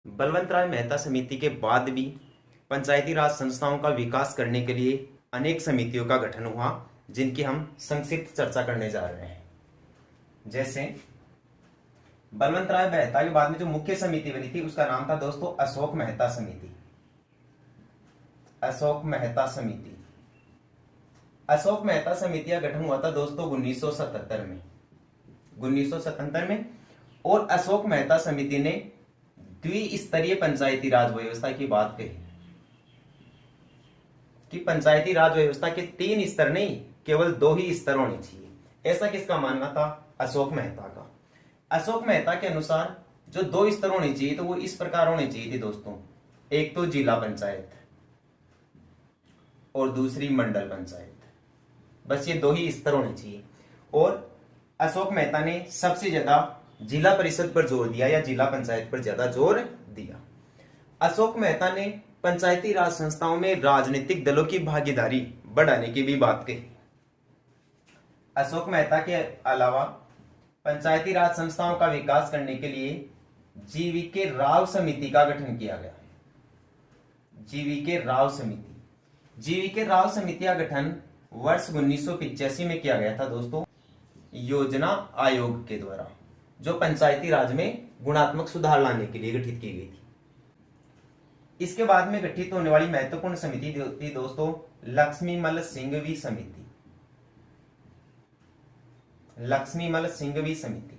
बलवंत राय मेहता समिति के बाद भी पंचायती राज संस्थाओं का विकास करने के लिए अनेक समितियों का गठन हुआ, जिनकी हम संक्षिप्त चर्चा करने जा रहे हैं। जैसे बलवंत राय मेहता के बाद में जो मुख्य समिति बनी थी उसका नाम था दोस्तों अशोक मेहता समिति। अशोक मेहता समिति। अशोक मेहता समिति का गठन हुआ था दोस्तों 1977 में। 1977 में। और अशोक मेहता समिति ने द्विस्तरीय पंचायती राज व्यवस्था की बात कही कि पंचायती राज व्यवस्था के 3 स्तर नहीं, केवल 2 ही स्तर होने चाहिए। ऐसा किसका मानना था? अशोक मेहता का। अशोक मेहता के अनुसार जो 2 स्तर होने चाहिए तो वो इस प्रकार होने चाहिए थे दोस्तों। एक तो जिला पंचायत और दूसरी मंडल पंचायत। बस ये 2 ही स्तर होने चाहिए। और अशोक मेहता ने सबसे ज्यादा जिला परिषद पर जोर दिया या जिला पंचायत पर ज्यादा जोर दिया। अशोक मेहता ने पंचायती राज संस्थाओं में राजनीतिक दलों की भागीदारी बढ़ाने की भी बात कही। अशोक मेहता के अलावा पंचायती राज संस्थाओं का विकास करने के लिए जीवीके राव समिति का गठन किया गया। जीवीके राव समिति। जीवीके राव समिति का गठन वर्ष 1985 में किया गया था दोस्तों, योजना आयोग के द्वारा, जो पंचायती राज में गुणात्मक सुधार लाने के लिए गठित की गई थी। इसके बाद में गठित होने वाली महत्वपूर्ण समिति थी दोस्तों लक्ष्मीमल सिंघवी समिति। लक्ष्मीमल सिंघवी समिति।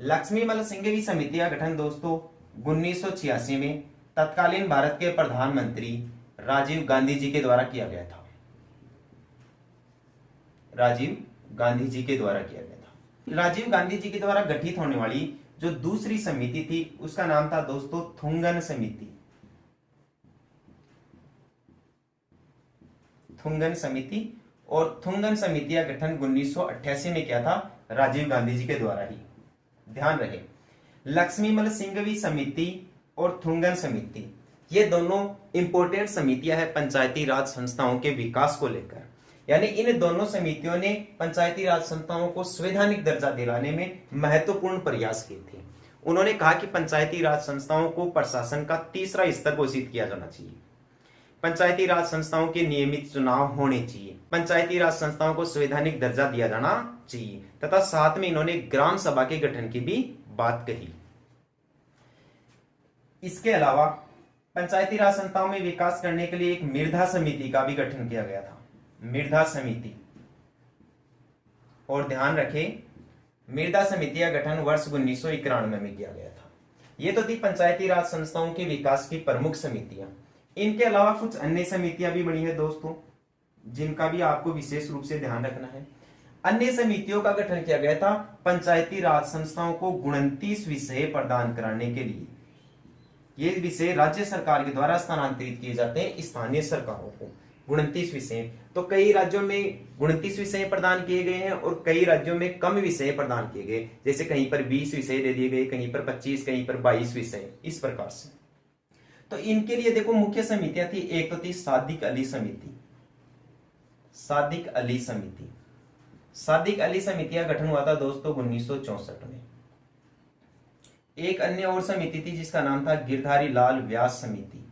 लक्ष्मीमल सिंघवी समिति का गठन दोस्तों 1986 में तत्कालीन भारत के प्रधानमंत्री राजीव गांधी जी के द्वारा किया गया था। राजीव गांधी जी के द्वारा किया गया था। राजीव गांधी जी के द्वारा गठित होने वाली जो दूसरी समिति थी उसका नाम था दोस्तों थुंगन समिति। थुंगन समिति। और थुंगन समिति का गठन 1988 में किया था राजीव गांधी जी के द्वारा ही। ध्यान रहे, लक्ष्मीमल सिंघवी समिति और थुंगन समिति ये दोनों इंपोर्टेंट समितियां हैं पंचायती राज संस्थाओं के विकास को लेकर। यानी इन दोनों समितियों ने पंचायती राज संस्थाओं को संवैधानिक दर्जा दिलाने में महत्वपूर्ण प्रयास किए थे। उन्होंने कहा कि पंचायती राज संस्थाओं को प्रशासन का तीसरा स्तर घोषित किया जाना चाहिए। पंचायती राज संस्थाओं के नियमित चुनाव होने चाहिए। पंचायती राज संस्थाओं को संवैधानिक दर्जा दिया जाना चाहिए तथा साथ में इन्होंने ग्राम सभा के गठन की भी बात कही। इसके अलावा पंचायती राज संस्थाओं में विकास करने के लिए एक मृदा समिति का भी गठन किया गया था। मृदा समिति। और ध्यान रखें, मृदा समिति का गठन वर्ष 1991 में किया गया था। ये तो थी पंचायती राज संस्थाओं के विकास की प्रमुख समितियां। इनके अलावा कुछ अन्य समितियां भी बनी है दोस्तों, जिनका भी आपको विशेष रूप से ध्यान रखना है। अन्य समितियों का गठन किया गया था पंचायती राज संस्थाओं को 29 विषय प्रदान कराने के लिए। ये विषय राज्य सरकार के द्वारा स्थानांतरित किए जाते हैं स्थानीय सरकारों को। 29 विषय, तो कई राज्यों में 29 विषय प्रदान किए गए हैं और कई राज्यों में कम विषय प्रदान किए गए। जैसे कहीं पर 20 विषय दे दिए गए, कहीं पर 25, कहीं पर 22 विषय, इस प्रकार से। तो इनके लिए देखो मुख्य समितियां थी। एक तो थी सादिक अली समिति। सादिक अली समिति। सादिक अली समिति का गठन हुआ था दोस्तों 1964 में। एक अन्य और समिति थी जिसका नाम था गिरधारी लाल व्यास समिति।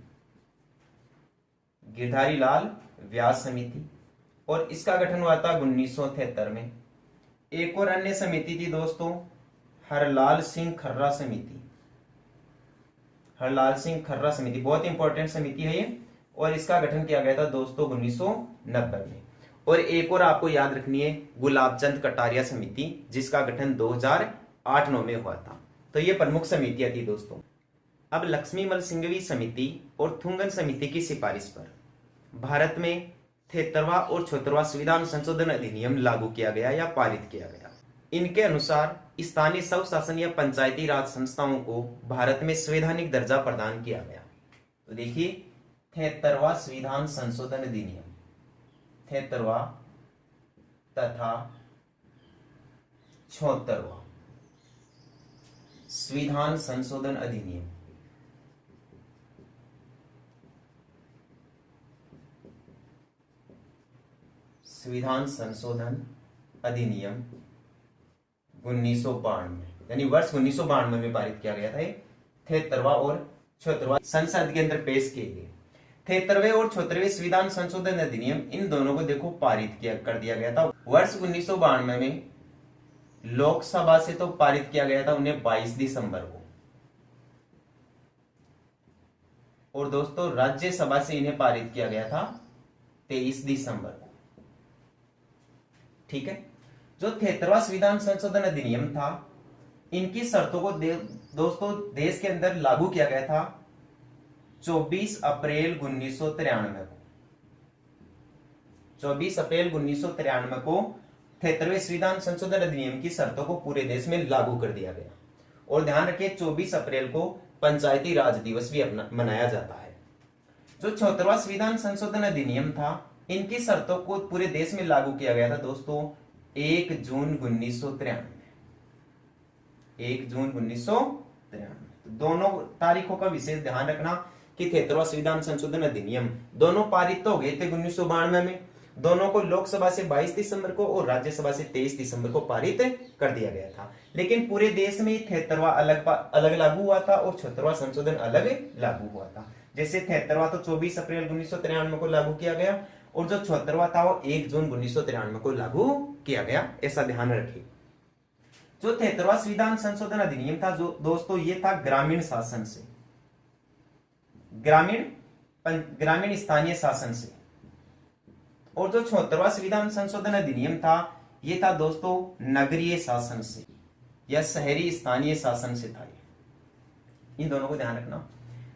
गिरधारी लाल व्यास समिति। और इसका गठन हुआ था 1973 में। एक और अन्य समिति थी दोस्तों हरलाल सिंह खर्रा समिति। हरलाल सिंह खर्रा समिति बहुत इंपॉर्टेंट समिति है ये, और इसका गठन किया गया था दोस्तों 1990 में। और एक और आपको याद रखनी है गुलाबचंद कटारिया समिति, जिसका गठन 2008-9 में हुआ था। तो ये प्रमुख समितियां थी दोस्तों। अब लक्ष्मीमल सिंघवी समिति और थुंगन समिति की सिफारिश पर भारत में 73वां और 74वां संविधान संशोधन अधिनियम लागू किया गया या पारित किया गया। इनके अनुसार स्थानीय स्वशासन या पंचायती राज संस्थाओं को भारत में संवैधानिक दर्जा प्रदान किया गया। तो देखिए 73वां संविधान संशोधन अधिनियम, 73वां तथा 74वां संविधान संशोधन अधिनियम। संविधान संशोधन अधिनियम 1992 यानी वर्ष 1992 में पारित किया गया था 73वां और 76वां संसद के अंदर पेश किए गए। 73वें और 74वें संविधान संशोधन अधिनियम, इन दोनों को देखो पारित किया कर दिया गया था। वर्ष 1992 में लोकसभा से तो पारित किया गया था उन्हें 22 दिसंबर को, और दोस्तों राज्यसभा से इन्हें पारित किया गया था 23 दिसंबर को। ठीक है। जो 73वां संविधान संशोधन अधिनियम था, इनकी शर्तों को दोस्तों देश के अंदर लागू किया गया था 24 अप्रैल 1993 को। 24 अप्रैल 1993 को 73वें संविधान संशोधन अधिनियम की शर्तों को पूरे देश में लागू कर दिया गया। और ध्यान रखिए 24 अप्रैल को पंचायती राज दिवस भी मनाया जाता है। जो 74वां संविधान संशोधन अधिनियम था, इनकी शर्तों को पूरे देश में लागू किया गया था दोस्तों 1 जून 1993। 1 जून 1993। दोनों तारीखों का विशेष ध्यान रखना कि 73वां संविधान संशोधन अधिनियम दोनों पारित तो हो गए थे 1992 में। दोनों को लोकसभा से 22 दिसंबर को और राज्यसभा से 23 दिसंबर को पारित कर दिया गया था। लेकिन पूरे देश में 73वां अलग लागू हुआ था और 76वां संशोधन अलग लागू हुआ था। जैसे 73वां तो 24 अप्रैल 1993 को लागू किया गया, और जो 74वां था वो 1 जून 1993 को लागू किया गया, ऐसा ध्यान रखिए। जो 73वां संविधान संशोधन अधिनियम था जो दोस्तों, ये था ग्रामीण शासन से, ग्रामीण स्थानीय शासन से। और जो 74वां संविधान संशोधन अधिनियम था, ये था दोस्तों नगरीय शासन से या शहरी स्थानीय शासन से था। इन दोनों को ध्यान रखना।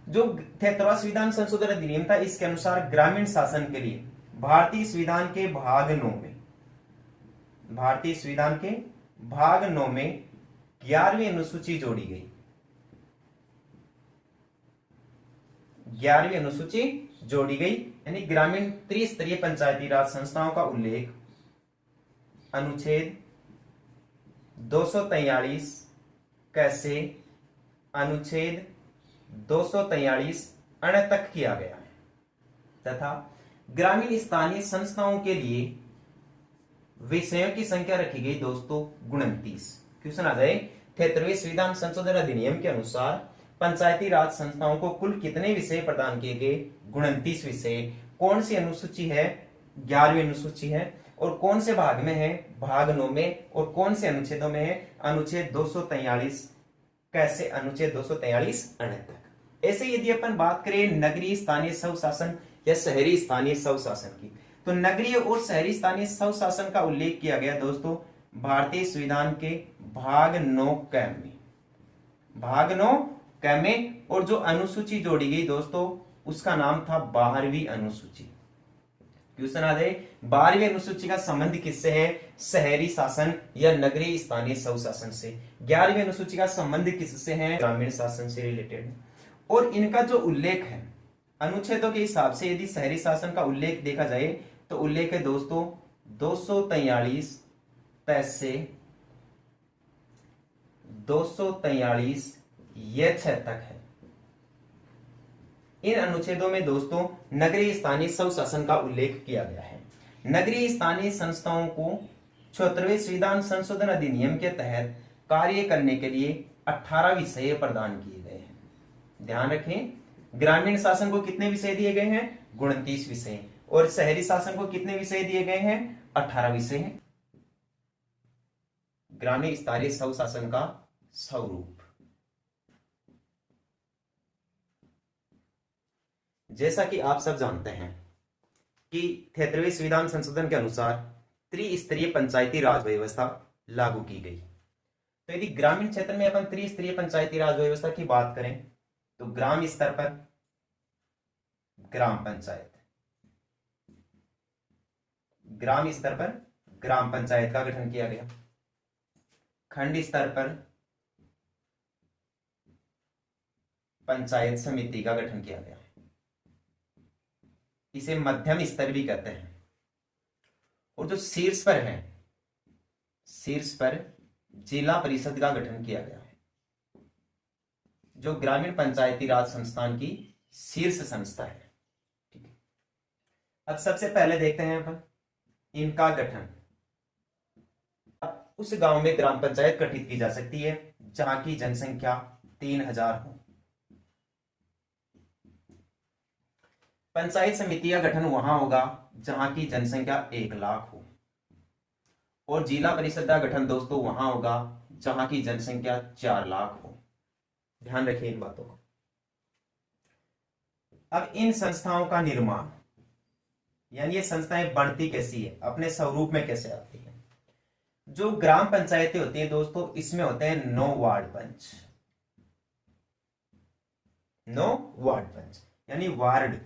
जो 73वां संविधान संशोधन अधिनियम था, इसके अनुसार ग्रामीण शासन के लिए भारतीय संविधान के भाग 9 में, भारतीय संविधान के भाग 9 में 11वीं अनुसूची जोड़ी गई। 11वीं अनुसूची जोड़ी गई, यानी ग्रामीण त्रिस्तरीय पंचायती राज संस्थाओं का उल्लेख अनुच्छेद 243 कैसे अनुच्छेद 243 अण तक किया गया है, तथा ग्रामीण स्थानीय संस्थाओं के लिए विषयों की संख्या रखी गई दोस्तों 29। क्वेश्चन आ जाए 73वें संविधान संशोधन अधिनियम के अनुसार पंचायती राज संस्थाओं को कुल कितने विषय प्रदान किए गए? 29 विषय। कौन सी अनुसूची है? 11वीं अनुसूची है। और कौन से भाग में है? भाग 9 में। और कौन से अनुच्छेदों में है? अनुच्छेद 243 कैसे अनुच्छेद 243 अण तक। ऐसे यदि अपन बात करें नगरीय स्थानीय स्वशासन या शहरी स्थानीय स्वशासन की, तो नगरीय और शहरी स्थानीय स्वशासन का उल्लेख किया गया दोस्तों भारतीय संविधान के भाग 9 क में, भाग 9 क में। और जो अनुसूची जोड़ी गई दोस्तों उसका नाम था 12वीं अनुसूची। क्वेश्चन आ जाए 12वीं अनुसूची का संबंध किससे है? शहरी शासन या नगरीय स्थानीय स्वशासन से। 11वीं अनुसूची का संबंध किससे है? ग्रामीण शासन से रिलेटेड। और इनका जो उल्लेख है अनुच्छेदों के हिसाब से, यदि शहरी शासन का उल्लेख देखा जाए तो उल्लेख है दोस्तों 243 से 243 ये 6 तक है। इन अनुच्छेदों में दोस्तों नगरीय स्थानीय स्वशासन का उल्लेख किया गया है। नगरीय स्थानीय संस्थाओं को 74वें संविधान संशोधन अधिनियम के तहत कार्य करने के लिए 18 विषय प्रदान किए गए हैं। ध्यान रखें, ग्रामीण शासन को कितने विषय दिए गए हैं? 29 विषय। और शहरी शासन को कितने विषय दिए गए हैं? 18 विषय हैं। ग्रामीण स्थानीय स्वशासन का स्वरूप, जैसा कि आप सब जानते हैं कि 73वें संविधान संशोधन के अनुसार त्रिस्तरीय पंचायती राज व्यवस्था लागू की गई। तो यदि ग्रामीण क्षेत्र में अपन त्रिस्तरीय पंचायती राज व्यवस्था की बात करें तो ग्राम स्तर पर ग्राम पंचायत, ग्राम स्तर पर ग्राम पंचायत का गठन किया गया। खंड स्तर पर पंचायत समिति का गठन किया गया। इसे मध्यम स्तर भी कहते हैं। और जो शीर्ष पर है, शीर्ष पर जिला परिषद का गठन किया गया है, जो ग्रामीण पंचायती राज संस्थान की शीर्ष संस्था है। ठीक है, अब सबसे पहले देखते हैं अपन इनका गठन। उस गांव में ग्राम पंचायत गठित की जा सकती है जहां की जनसंख्या 3000 हो। पंचायत समिति का गठन वहां होगा जहां की जनसंख्या 1 लाख हो, और जिला परिषद का गठन दोस्तों वहां होगा जहां की जनसंख्या 4 लाख हो। ध्यान रखिए इन बातों को। अब इन संस्थाओं का निर्माण, यानी ये संस्थाएं बनती कैसी है, अपने स्वरूप में कैसे आती है। जो ग्राम पंचायतें होती हैं दोस्तों, इसमें होते हैं 9 वार्ड पंच। 9 वार्ड पंच यानी वार्ड।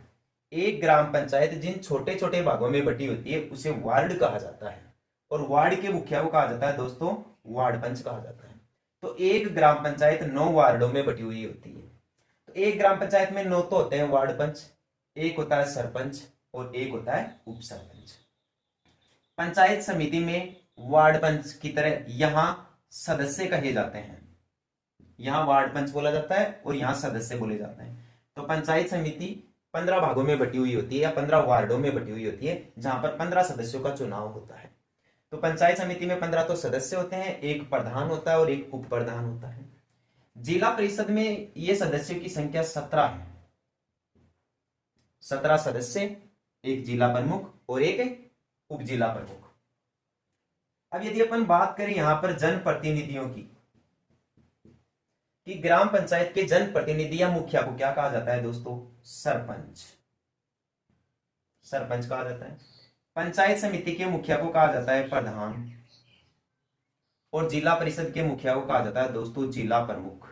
एक ग्राम पंचायत जिन छोटे छोटे भागों में बटी होती है उसे वार्ड कहा जाता है, और वार्ड के मुखिया को कहा जाता है दोस्तों वार्ड पंच कहा जाता है। तो एक ग्राम पंचायत 9 वार्डों में बटी हुई होती है। तो एक ग्राम पंचायत में 9 तो होते हैं वार्ड पंच, एक होता है सरपंच और एक होता है उप सरपंच। पंचायत समिति में वार्ड पंच की तरह यहां सदस्य कहे जाते हैं, यहां वार्ड पंच बोला जाता है और यहां सदस्य बोले जाते हैं। तो पंचायत समिति 15 भागों में बटी हुई होती है या 15 वार्डों में बटी हुई होती है, जहां पर 15 सदस्यों का चुनाव होता है। तो पंचायत समिति में 15 तो सदस्य होते हैं, एक प्रधान होता है और एक उप प्रधान होता है। जिला परिषद में ये सदस्यों की संख्या 17 है। 17 सदस्य, एक जिला प्रमुख और एक उप जिला प्रमुख। अब यदि अपन बात करें यहां पर जनप्रतिनिधियों की, कि ग्राम पंचायत के जनप्रतिनिधि या मुखिया को क्या कहा जाता है दोस्तों, सरपंच। सरपंच कहा जाता है। पंचायत समिति के मुखिया को कहा जाता है प्रधान, और जिला परिषद के मुखिया को कहा जाता है दोस्तों जिला प्रमुख।